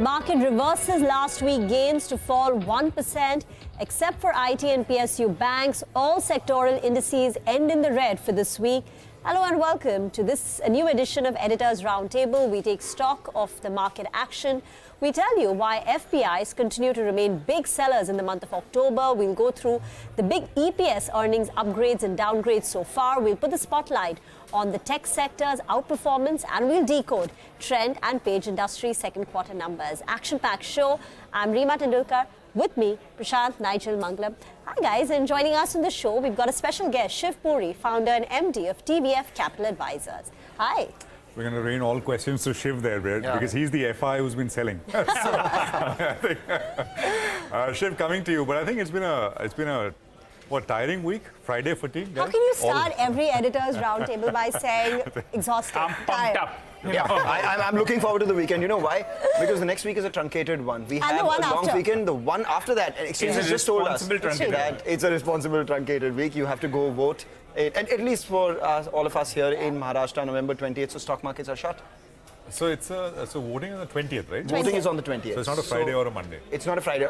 Market reverses last week, gains to fall 1%, except for IT and PSU banks. All sectoral indices end in the red for this week. Hello and welcome to a new edition of Editors Roundtable. We take stock of the market action. We tell you why FPIs continue to remain big sellers in the month of October. We'll go through the big EPS earnings upgrades and downgrades so far. We'll put the spotlight on the tech sector's outperformance, and we'll decode Trent and Page Industries' second quarter numbers. Action-packed show. I'm Reema Tendulkar. With me, Prashant Nigel Mangalam. Hi guys, and joining us on the show, we've got a special guest, Shiv Puri, founder and MD of TVF Capital Advisors. Hi. We're going to rain all questions to Shiv there, because he's the FI who's been selling. Shiv, coming to you, but I think it's been a tiring week, Friday fatigue. How can you start every Editor's Roundtable by saying exhausted, I'm pumped up. Yeah, I'm looking forward to the weekend. You know why? Because the next week is a truncated one. We have a long weekend. The one after that, Exchanges just told us that it's a responsible truncated week. You have to go vote. And at least for all of us here in Maharashtra, November 20th, so stock markets are shut. So it's so voting on the 20th, right? Voting is on the 20th. So it's not a Friday or a Monday. It's not a Friday.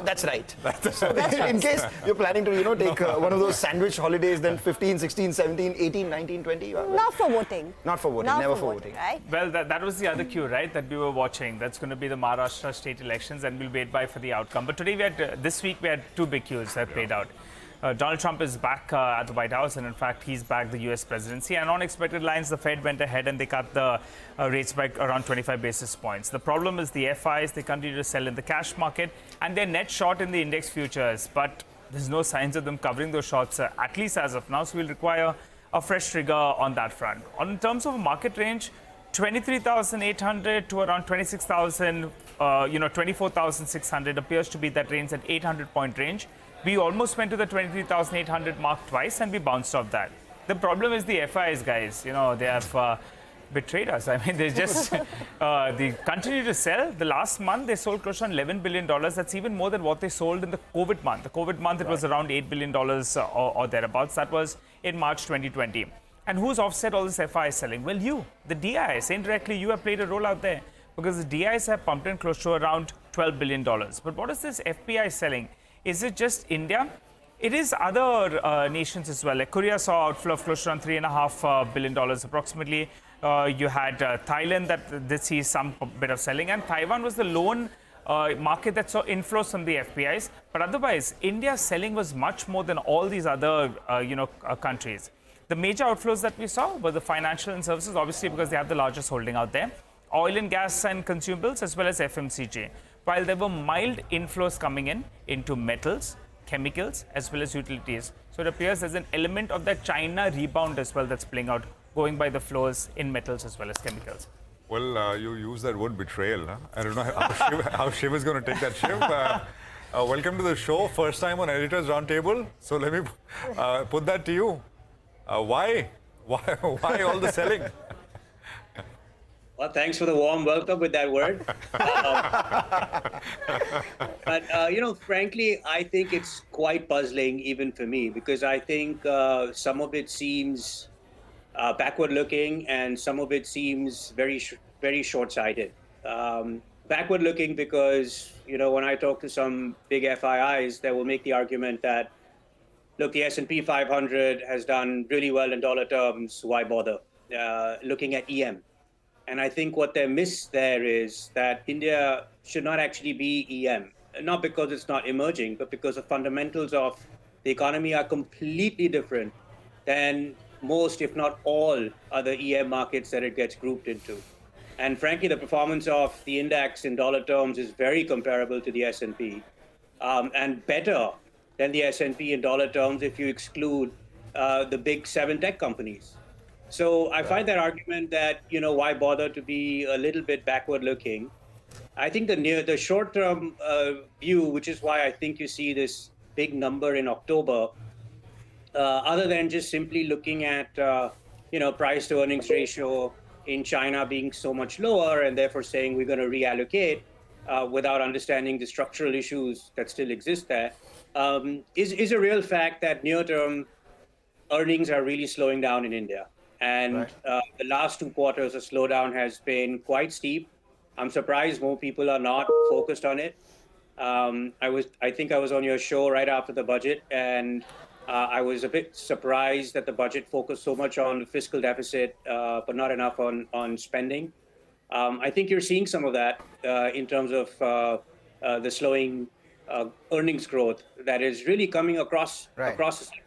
That's right. So in case you're planning to, take one of those sandwich holidays, then 15, 16, 17, 18, 19, 20. Not for voting. Not for voting. Never for voting. Right? Well, that was the other cue, right, that we were watching. That's going to be the Maharashtra state elections, and we'll wait by for the outcome. But today, this week, we had two big cues that played out. Donald Trump is back at the White House, and in fact, he's back the U.S. presidency. And on expected lines, the Fed went ahead and they cut the rates by around 25 basis points. The problem is the FIs, they continue to sell in the cash market, and they're net short in the index futures. But there's no signs of them covering those shorts, at least as of now. So we'll require a fresh trigger on that front. In terms of a market range, 23,800 to around 26,000, 24,600 appears to be that range, at 800-point range. We almost went to the 23,800 mark twice, and we bounced off that. The problem is the FIs, guys. They have betrayed us. I mean, they just they continue to sell. The last month, they sold close to $11 billion. That's even more than what they sold in the COVID month. The COVID month, it was around $8 billion or thereabouts. That was in March 2020. And who's offset all this FI selling? Well, you, the DIs. Indirectly, you have played a role out there, because the DIs have pumped in close to around $12 billion. But what is this FPI selling? Is it just India? It is other nations as well. Like Korea saw outflow of close to around $3.5 billion approximately. You had Thailand that did see some bit of selling, and Taiwan was the lone market that saw inflows from the FPIs. But otherwise, India's selling was much more than all these other countries. The major outflows that we saw were the financial and services, obviously because they have the largest holding out there, oil and gas and consumables, as well as FMCG. While there were mild inflows coming into metals, chemicals, as well as utilities. So it appears there's an element of that China rebound as well that's playing out, going by the flows in metals as well as chemicals. Well, you use that word betrayal. Huh? I don't know how Shiv is going to take that. Shiv, welcome to the show. First time on Editors Roundtable. So let me put that to you. Why all the selling? Well, thanks for the warm welcome with that word. But, frankly, I think it's quite puzzling even for me, because I think some of it seems backward-looking and some of it seems very short-sighted. Backward-looking because, when I talk to some big FIIs, they will make the argument that, look, the S&P 500 has done really well in dollar terms, why bother? Looking at EM. And I think what they miss there is that India should not actually be EM, not because it's not emerging, but because the fundamentals of the economy are completely different than most, if not all, other EM markets that it gets grouped into. And frankly, the performance of the index in dollar terms is very comparable to the S&P, and better than the S&P in dollar terms if you exclude the big 7 tech companies. So I find that argument that, why bother to be a little bit backward looking. I think the short-term view, which is why I think you see this big number in October, other than just simply looking at, price to earnings ratio in China being so much lower and therefore saying we're going to reallocate without understanding the structural issues that still exist there, is a real fact that near-term earnings are really slowing down in India. And the last 2 quarters, the slowdown has been quite steep. I'm surprised more people are not focused on it. I think I was on your show right after the budget, and I was a bit surprised that the budget focused so much on fiscal deficit, but not enough on spending. I think you're seeing some of that in terms of the slowing earnings growth that is really coming across the sector.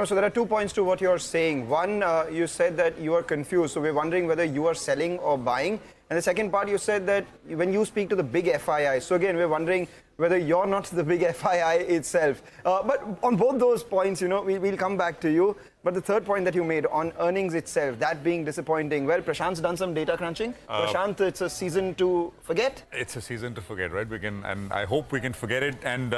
So there are 2 points to what you're saying. One, you said that you are confused, so we're wondering whether you are selling or buying. And the second part, you said that when you speak to the big FII, so again, we're wondering whether you're not the big FII itself. But on both those points, we'll come back to you. But the third point that you made on earnings itself, that being disappointing. Well, Prashant's done some data crunching. Prashant, it's a season to forget. It's a season to forget, right? And I hope we can forget it. And,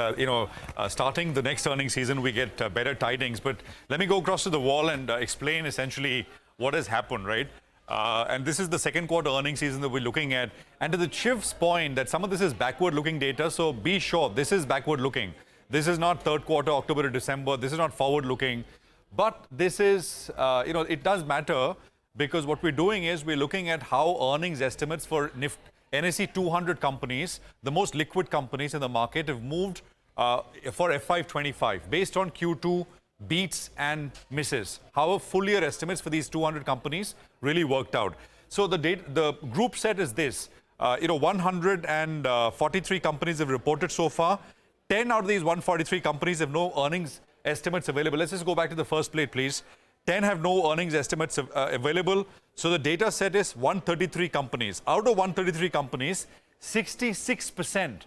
starting the next earnings season, we get better tidings. But let me go across to the wall and explain essentially what has happened, right? And this is the second quarter earnings season that we're looking at. And to the Shiv's point that some of this is backward-looking data, so be sure this is backward-looking. This is not third quarter, October to December. This is not forward-looking. But this is, it does matter because what we're doing is we're looking at how earnings estimates for NSE 200 companies, the most liquid companies in the market, have moved for FY25 based on Q2 beats and misses. How full year estimates for these 200 companies really worked out. So the group set is this. 143 companies have reported so far. 10 out of these 143 companies have no earnings estimates available. Let's just go back to the first plate, please. 10 have no earnings estimates available. So the data set is 133 companies. Out of 133 companies, 66%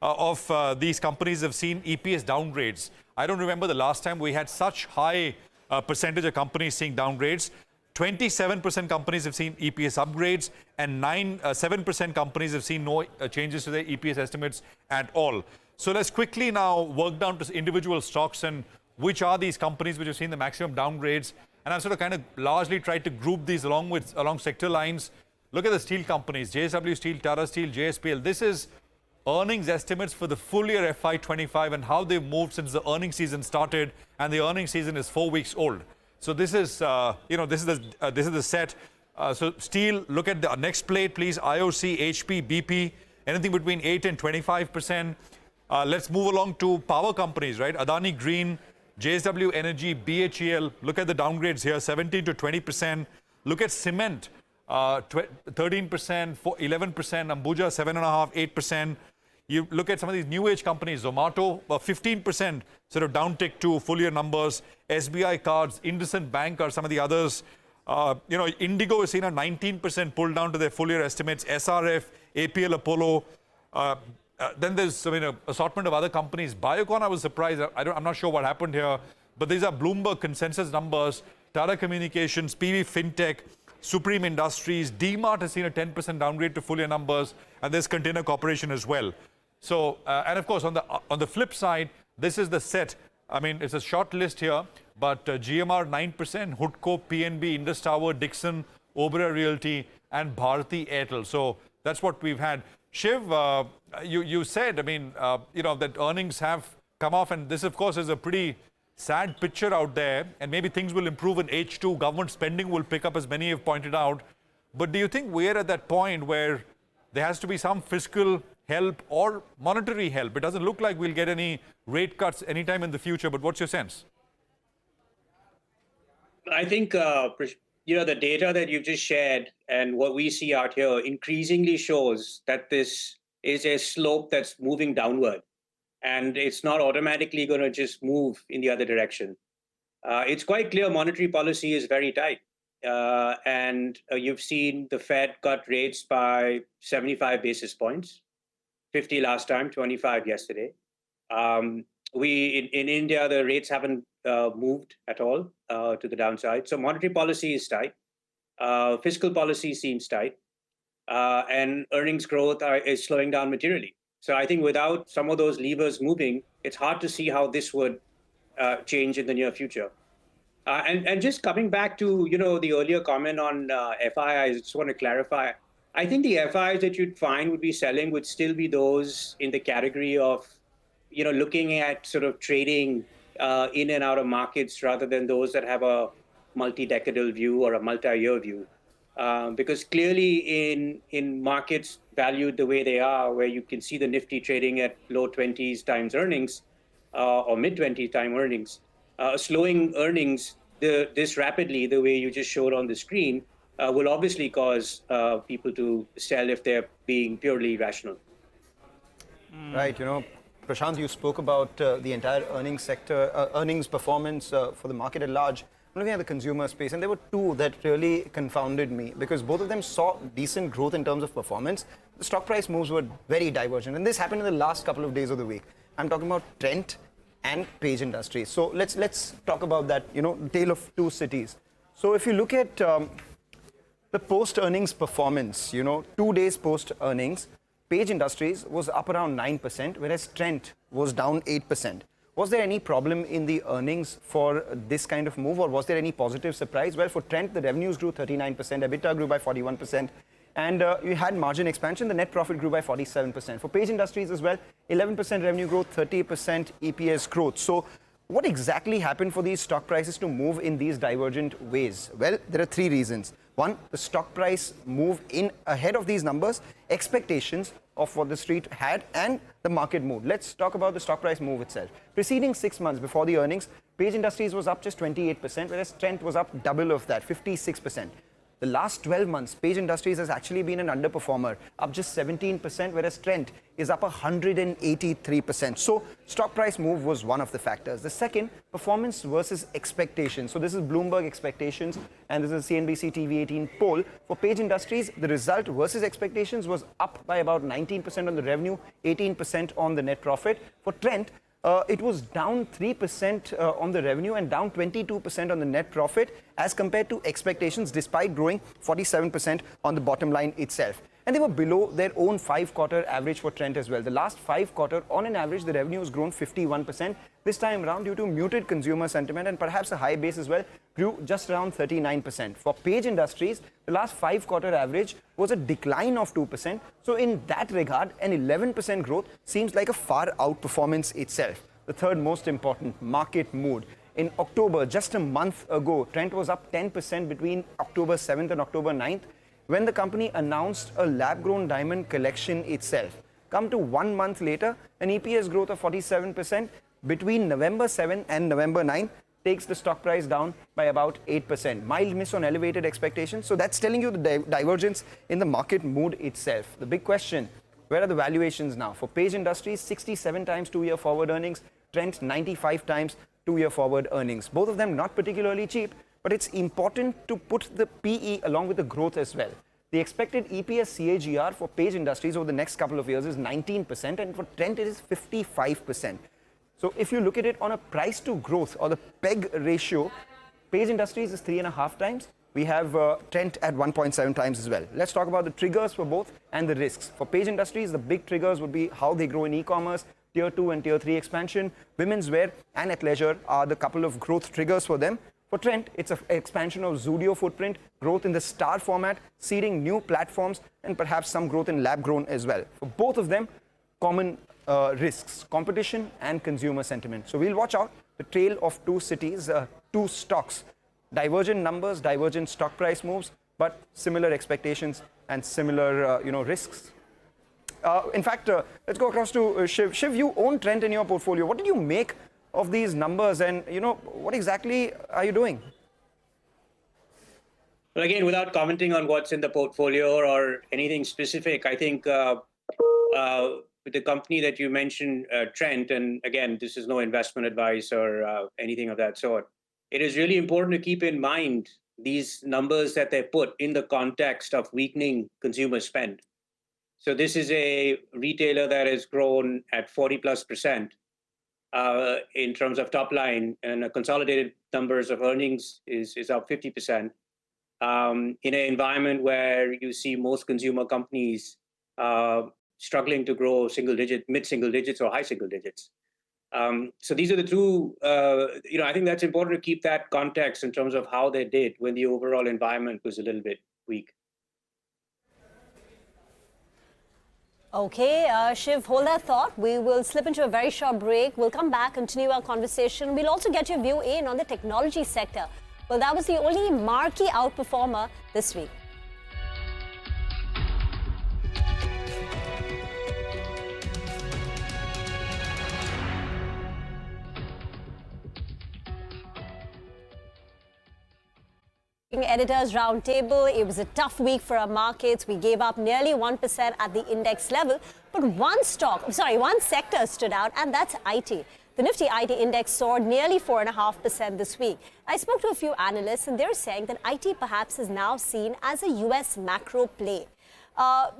of these companies have seen EPS downgrades. I don't remember the last time we had such high percentage of companies seeing downgrades. 27% companies have seen EPS upgrades, and 7% companies have seen no changes to their EPS estimates at all. So let's quickly now work down to individual stocks and which are these companies which have seen the maximum downgrades. And I've sort of kind of largely tried to group these along sector lines. Look at the steel companies, JSW Steel, Tata Steel, JSPL. This is earnings estimates for the full year FY25 and how they've moved since the earnings season started, and the earnings season is 4 weeks old. So this is, this is the set. So steel, look at the next plate, please. IOC, HP, BP, anything between 8 and 25%. Let's move along to power companies, right? Adani Green, JSW Energy, BHEL. Look at the downgrades here, 17 to 20%. Look at cement, 13%, 11%, Ambuja, 7.5%, 8%. You look at some of these new age companies, Zomato, 15% sort of downtick to full year numbers. SBI Cards, IndusInd Bank are some of the others. Indigo has seen a 19% pull down to their full year estimates. SRF, APL Apollo. Then there's an assortment of other companies. Biocon, I was surprised. I'm not sure what happened here, but these are Bloomberg consensus numbers. Tata Communications, PV Fintech, Supreme Industries, DMart has seen a 10% downgrade to full year numbers, and there's Container Corporation as well. So, and of course, on the flip side, this is the set. I mean, it's a short list here, but GMR 9%, Hutco, PNB, Indus Tower, Dixon, Oberoi Realty, and Bharti Airtel. So that's what we've had. Shiv, you said, that earnings have come off, and this, of course, is a pretty sad picture out there, and maybe things will improve in H2. Government spending will pick up, as many have pointed out. But do you think we're at that point where there has to be some fiscal help or monetary help? It doesn't look like we'll get any rate cuts anytime in the future, but what's your sense? I think, the data that you've just shared and what we see out here increasingly shows that this is a slope that's moving downward. And it's not automatically going to just move in the other direction. It's quite clear monetary policy is very tight. And you've seen the Fed cut rates by 75 basis points, 50 last time, 25 yesterday. In India, the rates haven't moved at all to the downside. So monetary policy is tight. Fiscal policy seems tight. And earnings growth is slowing down materially. So I think without some of those levers moving, it's hard to see how this would change in the near future. And just coming back to, the earlier comment on FIIs, I just want to clarify. I think the FIIs that you'd find would be selling would still be those in the category of, looking at sort of trading in and out of markets rather than those that have a multi-decadal view or a multi-year view. Because clearly in markets valued the way they are, where you can see the Nifty trading at low 20s times earnings or mid 20s time earnings, slowing earnings this rapidly, the way you just showed on the screen, will obviously cause people to sell if they're being purely rational. Right, Prashant, you spoke about the entire earnings sector, earnings performance for the market at large. I'm looking at the consumer space, and there were two that really confounded me because both of them saw decent growth in terms of performance. The stock price moves were very divergent, and this happened in the last couple of days of the week. I'm talking about Trent and Page Industries. So let's talk about that, tale of two cities. So if you look at the post-earnings performance, 2 days post-earnings, Page Industries was up around 9%, whereas Trent was down 8%. Was there any problem in the earnings for this kind of move, or was there any positive surprise? Well, for Trent, the revenues grew 39%, EBITDA grew by 41%, and you had margin expansion. The net profit grew by 47%. For Page Industries as well, 11% revenue growth, 30% EPS growth. So what exactly happened for these stock prices to move in these divergent ways? Well, there are three reasons. One, the stock price move in ahead of these numbers, expectations of what the street had, and the market mood. Let's talk about the stock price move itself. Preceding 6 months before the earnings, Page Industries was up just 28%, whereas Trent was up double of that, 56%. The last 12 months, Page Industries has actually been an underperformer, up just 17%, whereas Trent is up 183%. So stock price move was one of the factors. The second, performance versus expectations. So this is Bloomberg expectations, and this is CNBC-TV18 poll. For Page Industries, the result versus expectations was up by about 19% on the revenue, 18% on the net profit. For Trent, it was down 3% on the revenue and down 22% on the net profit as compared to expectations, despite growing 47% on the bottom line itself. And they were below their own 5-quarter average for Trent as well. The last 5 quarters, on an average, the revenue has grown 51%. This time around, due to muted consumer sentiment and perhaps a high base as well, grew just around 39%. For Page Industries, the last 5-quarter average was a decline of 2%. So in that regard, an 11% growth seems like a far outperformance itself. The third most important, market mood. In October, just a month ago, Trent was up 10% between October 7th and October 9th, when the company announced a lab-grown diamond collection itself. Come to 1 month later, an EPS growth of 47% between November 7 and November 9 takes the stock price down by about 8%. Mild miss on elevated expectations. So that's telling you the divergence in the market mood itself. The big question, where are the valuations now? For Page Industries, 67 times 2-year forward earnings, Trent 95 times 2-year forward earnings. Both of them not particularly cheap, but it's important to put the PE along with the growth as well. The expected EPS CAGR for Page Industries over the next couple of years is 19%, and for Trent it is 55%. So if you look at it on a price to growth or the PEG ratio, Page Industries is 3.5 times. We have Trent at 1.7 times as well. Let's talk about the triggers for both and the risks. For Page Industries, the big triggers would be how they grow in e-commerce, Tier 2 and Tier 3 expansion, women's wear and athleisure are the couple of growth triggers for them. For Trent, it's an expansion of Zudio footprint, growth in the star format, seeding new platforms, and perhaps some growth in lab-grown as well. For both of them, common risks, competition and consumer sentiment. So we'll watch out the trail of two cities, two stocks. Divergent numbers, divergent stock price moves, but similar expectations and similar risks. In fact, let's go across to Shiv. Shiv, you own Trent in your portfolio. What did you make of these numbers, and what exactly are you doing? Well, again, without commenting on what's in the portfolio or anything specific, I think with the company that you mentioned, Trent, and again, this is no investment advice or anything of that sort, it is really important to keep in mind these numbers that they put in the context of weakening consumer spend. So this is a retailer that has grown at 40+% in terms of top line, and a consolidated numbers of earnings is up 50%. In an environment where you see most consumer companies struggling to grow mid-single digits or high single digits. So these are the two, I think that's important to keep that context in terms of how they did when the overall environment was a little bit weak. Okay, Shiv, hold that thought. We will slip into a very short break. We'll come back, continue our conversation. We'll also get your view in on the technology sector. Well, that was the only marquee outperformer this week. watching Editors Roundtable. It was a tough week for our markets. We gave up nearly 1% at the index level, but one sector stood out, and that's IT. The Nifty IT index soared nearly 4.5% this week. I spoke to a few analysts, and they're saying that IT perhaps is now seen as a US macro play.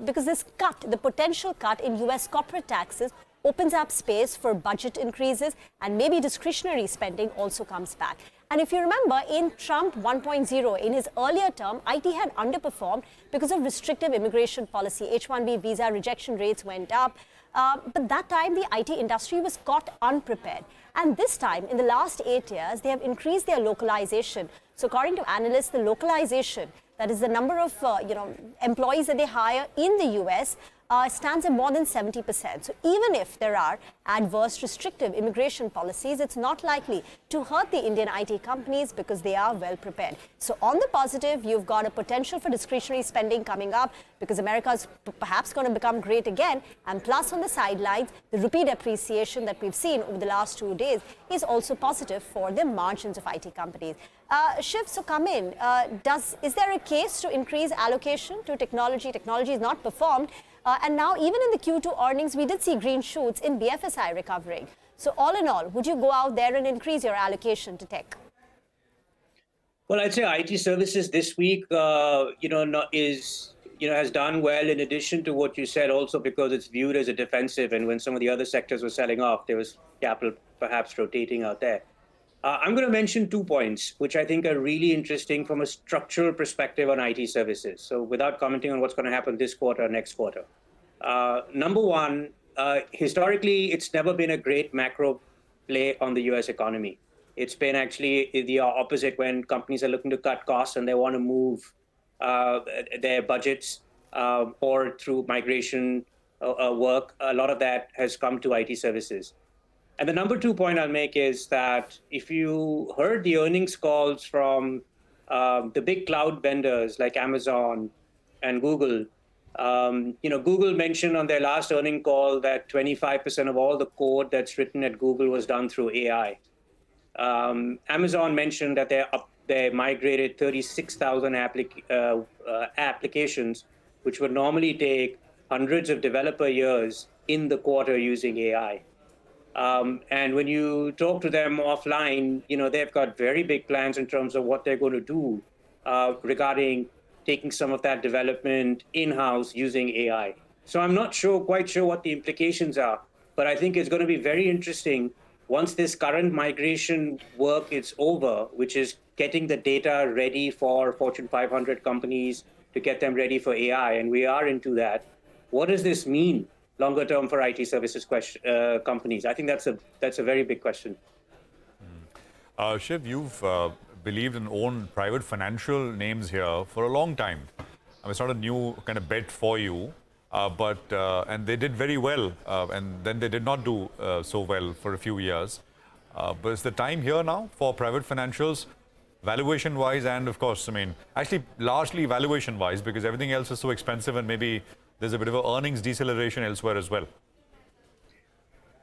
Because this cut, the potential cut in US corporate taxes, opens up space for budget increases, and maybe discretionary spending also comes back. And if you remember, in Trump 1.0, in his earlier term, IT had underperformed because of restrictive immigration policy. H-1B visa rejection rates went up. But that time, the IT industry was caught unprepared. And this time, in the last 8 years, they have increased their localization. So according to analysts, the localization, that is the number of employees that they hire in the US, stands at more than 70%. So even if there are adverse restrictive immigration policies, it's not likely to hurt the Indian IT companies because they are well prepared. So on the positive, you've got a potential for discretionary spending coming up because America is perhaps going to become great again. And plus on the sidelines, the rupee depreciation that we've seen over the last 2 days is also positive for the margins of IT companies. Shiv, so come in. Is there a case to increase allocation to technology? Technology is not performed. And now, even in the Q2 earnings, we did see green shoots in BFSI recovering. So all in all, would you go out there and increase your allocation to tech? Well, I'd say IT services this week, has done well. In addition to what you said, also because it's viewed as a defensive, and when some of the other sectors were selling off, there was capital perhaps rotating out there. I'm going to mention 2 points, which I think are really interesting from a structural perspective on IT services. So without commenting on what's going to happen this quarter or next quarter. Number one, historically, it's never been a great macro play on the US economy. It's been actually the opposite when companies are looking to cut costs and they want to move their budgets or through migration work. A lot of that has come to IT services. And the number 2 point I'll make is that if you heard the earnings calls from the big cloud vendors like Amazon and Google, Google mentioned on their last earnings call that 25% of all the code that's written at Google was done through AI. Amazon mentioned that they migrated 36,000 applications, which would normally take hundreds of developer years in the quarter using AI. And when you talk to them offline, they've got very big plans in terms of what they're going to do regarding taking some of that development in-house using AI. So I'm not quite sure what the implications are, but I think it's going to be very interesting once this current migration work is over, which is getting the data ready for Fortune 500 companies to get them ready for AI, and we are into that. What does this mean longer term for IT services companies? I think that's a very big question. Shiv, you've believed and owned private financial names here for a long time. It's not a new kind of bet for you, and they did very well, and then they did not do so well for a few years. But it's the time here now for private financials, valuation-wise, and of course, actually largely valuation-wise, because everything else is so expensive, and maybe there's a bit of an earnings deceleration elsewhere as well.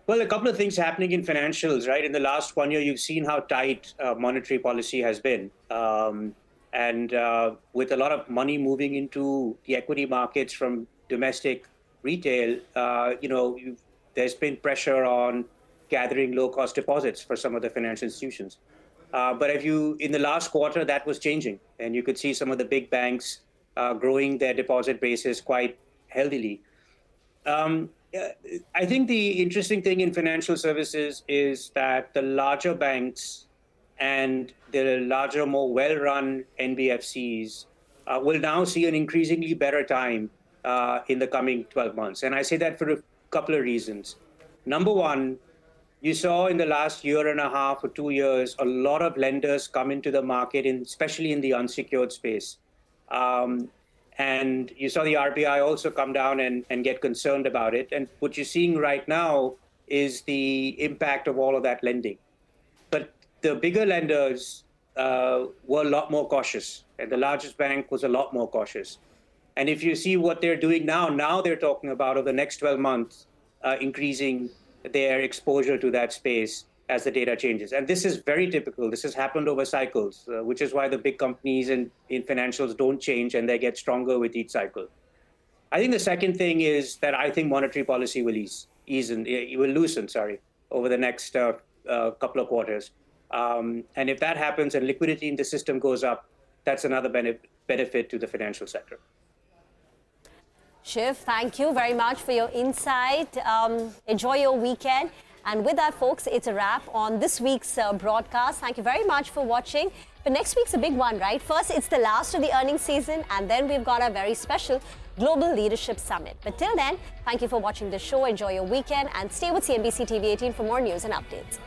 Well, a couple of things happening in financials, right? In the last 1 year, you've seen how tight monetary policy has been. And with a lot of money moving into the equity markets from domestic retail, there's been pressure on gathering low-cost deposits for some of the financial institutions. But in the last quarter, that was changing. And you could see some of the big banks growing their deposit bases quite healthily. I think the interesting thing in financial services is that the larger banks and the larger, more well-run NBFCs will now see an increasingly better time in the coming 12 months. And I say that for a couple of reasons. Number one, you saw in the last year and a half or 2 years, a lot of lenders come into the market, especially in the unsecured space. And you saw the RBI also come down and get concerned about it. And what you're seeing right now is the impact of all of that lending. But the bigger lenders were a lot more cautious, and the largest bank was a lot more cautious. And if you see what they're doing now they're talking about over the next 12 months, increasing their exposure to that space. as the data changes. And this is very typical. This has happened over cycles, which is why the big companies in financials don't change and they get stronger with each cycle. I think the second thing is that I think monetary policy will loosen over the next couple of quarters. And if that happens and liquidity in the system goes up, that's another benefit to the financial sector. Shiv, thank you very much for your insight. Enjoy your weekend. And with that, folks, it's a wrap on this week's broadcast. Thank you very much for watching. But next week's a big one, right? First, it's the last of the earnings season, and then we've got a very special Global Leadership Summit. But till then, thank you for watching the show. Enjoy your weekend, and stay with CNBC TV18 for more news and updates.